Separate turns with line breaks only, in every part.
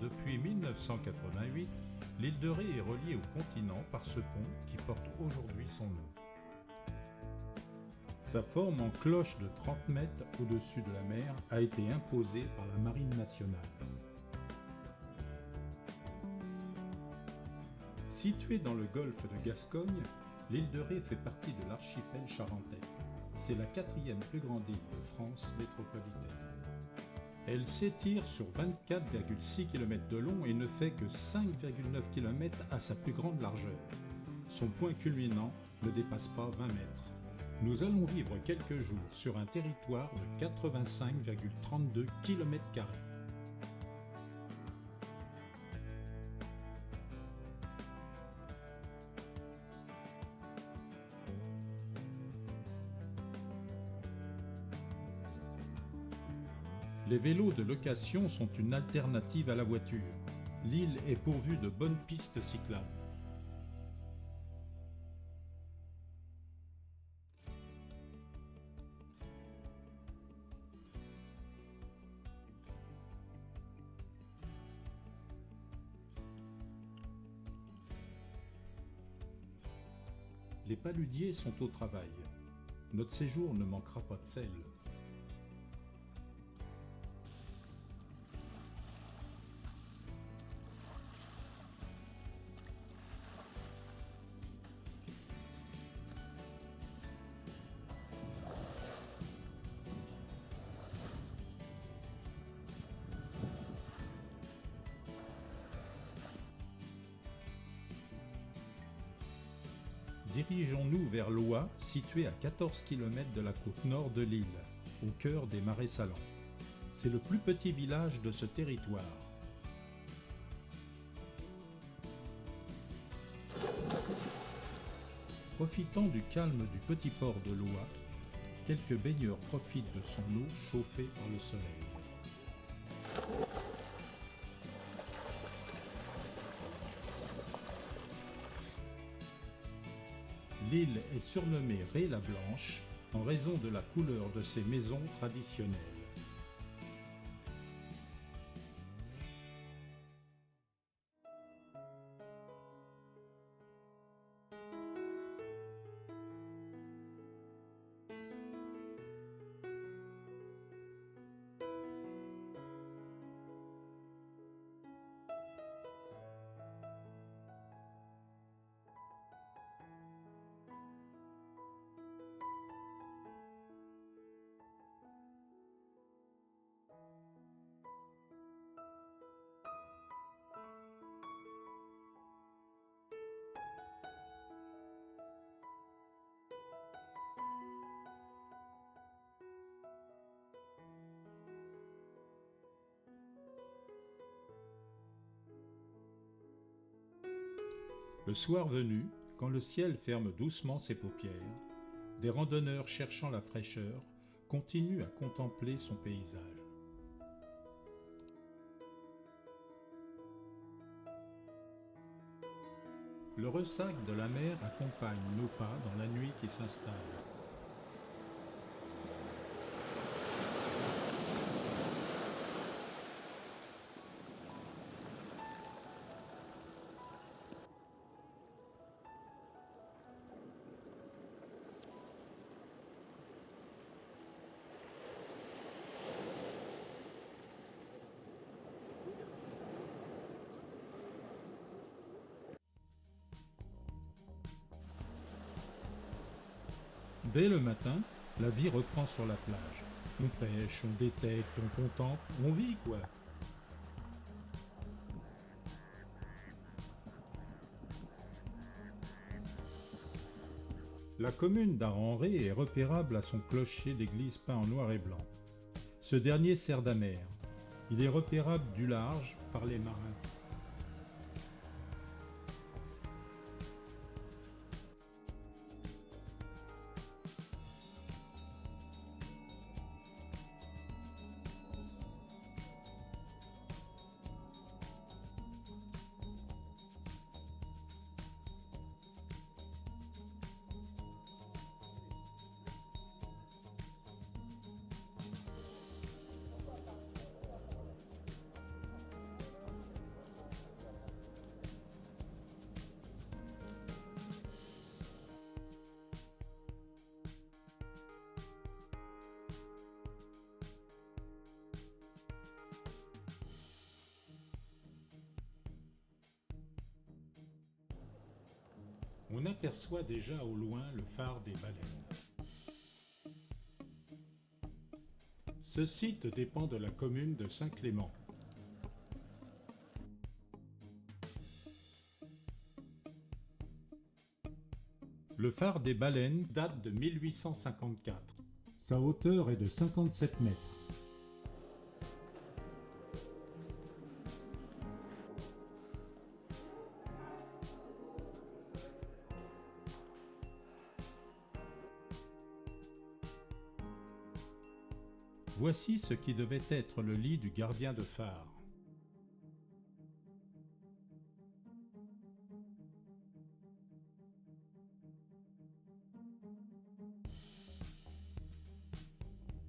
Depuis 1988, l'île de Ré est reliée au continent par ce pont qui porte aujourd'hui son nom. Sa forme en cloche de 30 mètres au-dessus de la mer a été imposée par la Marine nationale. Située dans le golfe de Gascogne, l'île de Ré fait partie de l'archipel charentais. C'est la 4e plus grande île de France métropolitaine. Elle s'étire sur 24,6 km de long et ne fait que 5,9 km à sa plus grande largeur. Son point culminant ne dépasse pas 20 mètres. Nous allons vivre quelques jours sur un territoire de 85,32 km². Les vélos de location sont une alternative à la voiture. L'île est pourvue de bonnes pistes cyclables. Les paludiers sont au travail. Notre séjour ne manquera pas de sel. Dirigeons-nous vers Loie, située à 14 km de la côte nord de l'île, au cœur des Marais Salants. C'est le plus petit village de ce territoire. Profitant du calme du petit port de Loie, quelques baigneurs profitent de son eau chauffée par le soleil. L'île est surnommée Ré la Blanche en raison de la couleur de ses maisons traditionnelles. Le soir venu, quand le ciel ferme doucement ses paupières, des randonneurs cherchant la fraîcheur continuent à contempler son paysage. Le ressac de la mer accompagne nos pas dans la nuit qui s'installe. Dès le matin, la vie reprend sur la plage. On pêche, on détecte, on contemple, on vit quoi. La commune d'Arenré est repérable à son clocher d'église peint en noir et blanc. Ce dernier sert d'amère. Il est repérable du large par les marins. On aperçoit déjà au loin le phare des Baleines. Ce site dépend de la commune de Saint-Clément. Le phare des Baleines date de 1854. Sa hauteur est de 57 mètres. Voici ce qui devait être le lit du gardien de phare.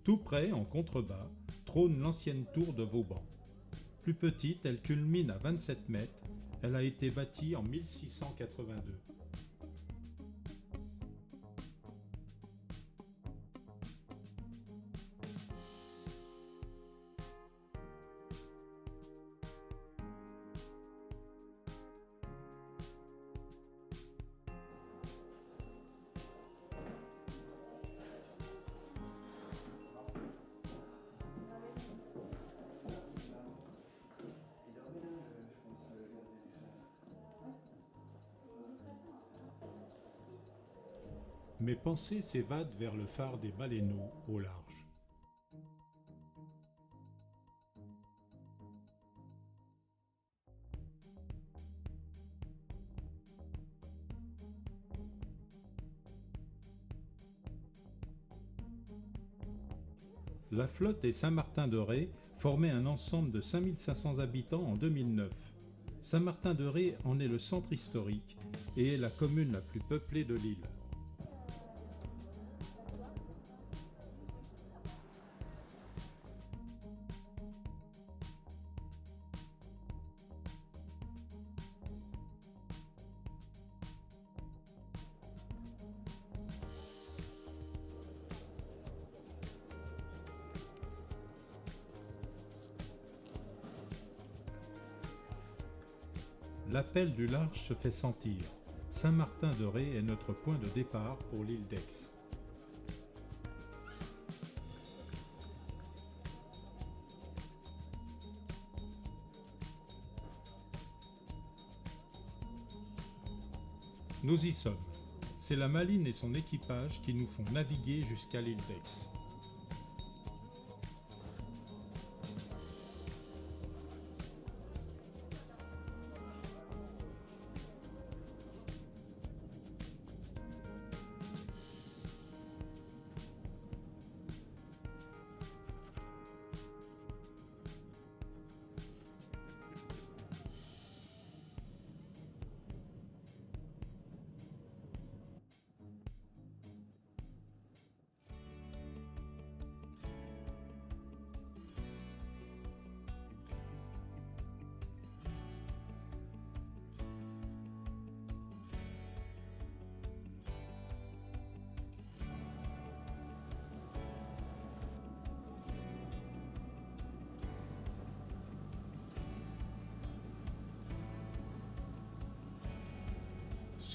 Tout près, en contrebas, trône l'ancienne tour de Vauban. Plus petite, elle culmine à 27 mètres. Elle a été bâtie en 1682. Mes pensées s'évadent vers le phare des Baleineaux au large. La flotte et Saint-Martin-de-Ré formaient un ensemble de 5500 habitants en 2009. Saint-Martin-de-Ré en est le centre historique et est la commune la plus peuplée de l'île. L'appel du large se fait sentir. Saint-Martin-de-Ré est notre point de départ pour l'île d'Aix. Nous y sommes. C'est la Maline et son équipage qui nous font naviguer jusqu'à l'île d'Aix.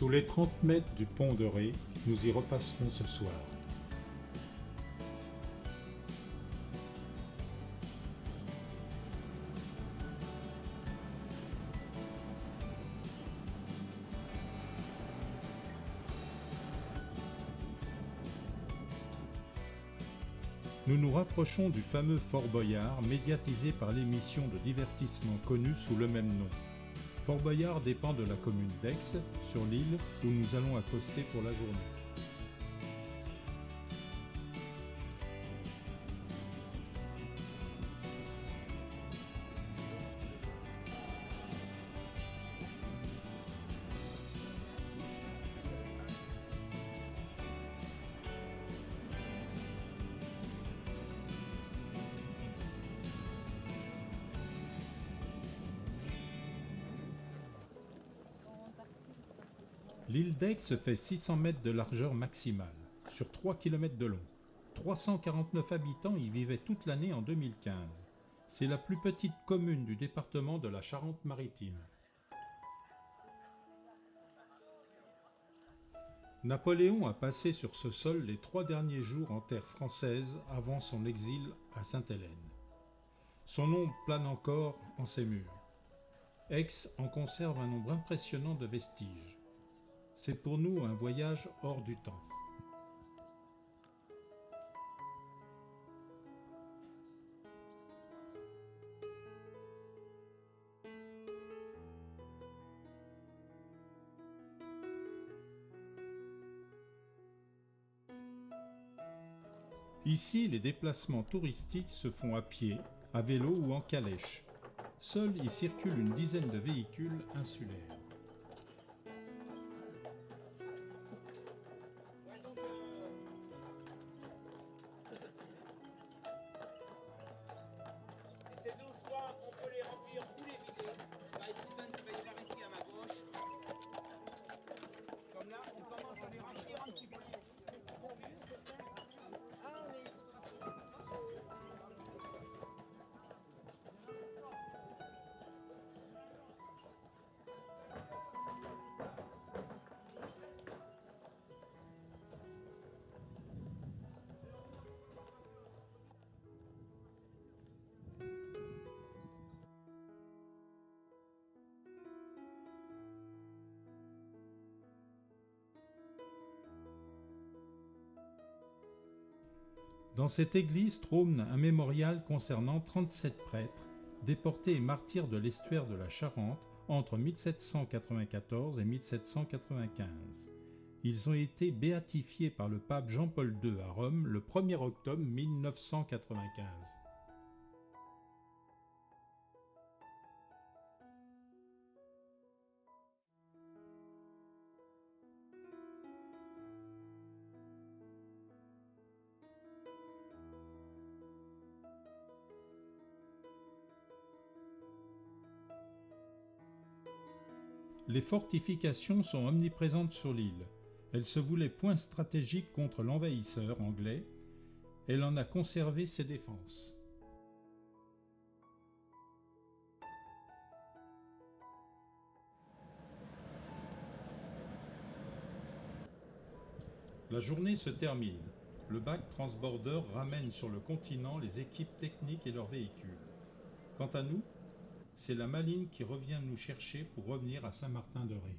Sous les 30 mètres du pont de Ré, nous y repasserons ce soir. Nous nous rapprochons du fameux Fort Boyard, médiatisé par l'émission de divertissement connue sous le même nom. Fort Boyard dépend de la commune d'Aix, sur l'île où nous allons accoster pour la journée. L'île d'Aix fait 600 mètres de largeur maximale, sur 3 km de long. 349 habitants y vivaient toute l'année en 2015. C'est la plus petite commune du département de la Charente-Maritime. Napoléon a passé sur ce sol les 3 derniers jours en terre française avant son exil à Sainte-Hélène. Son nom plane encore en ses murs. Aix en conserve un nombre impressionnant de vestiges. C'est pour nous un voyage hors du temps. Ici, les déplacements touristiques se font à pied, à vélo ou en calèche. Seul y circule une dizaine de véhicules insulaires.
Et ces 12 fois, on peut les remplir ou les vider. Bah, il y va y avoir ici à ma gauche. Comme là, on commence à les remplir un petit peu.
Dans cette église trône un mémorial concernant 37 prêtres, déportés et martyrs de l'estuaire de la Charente entre 1794 et 1795. Ils ont été béatifiés par le pape Jean-Paul II à Rome le 1er octobre 1995. Les fortifications sont omniprésentes sur l'île. Elle se voulait point stratégique contre l'envahisseur anglais. Elle en a conservé ses défenses. La journée se termine. Le bac transborder ramène sur le continent les équipes techniques et leurs véhicules. Quant à nous, c'est la Malines qui revient nous chercher pour revenir à Saint-Martin-de-Ré.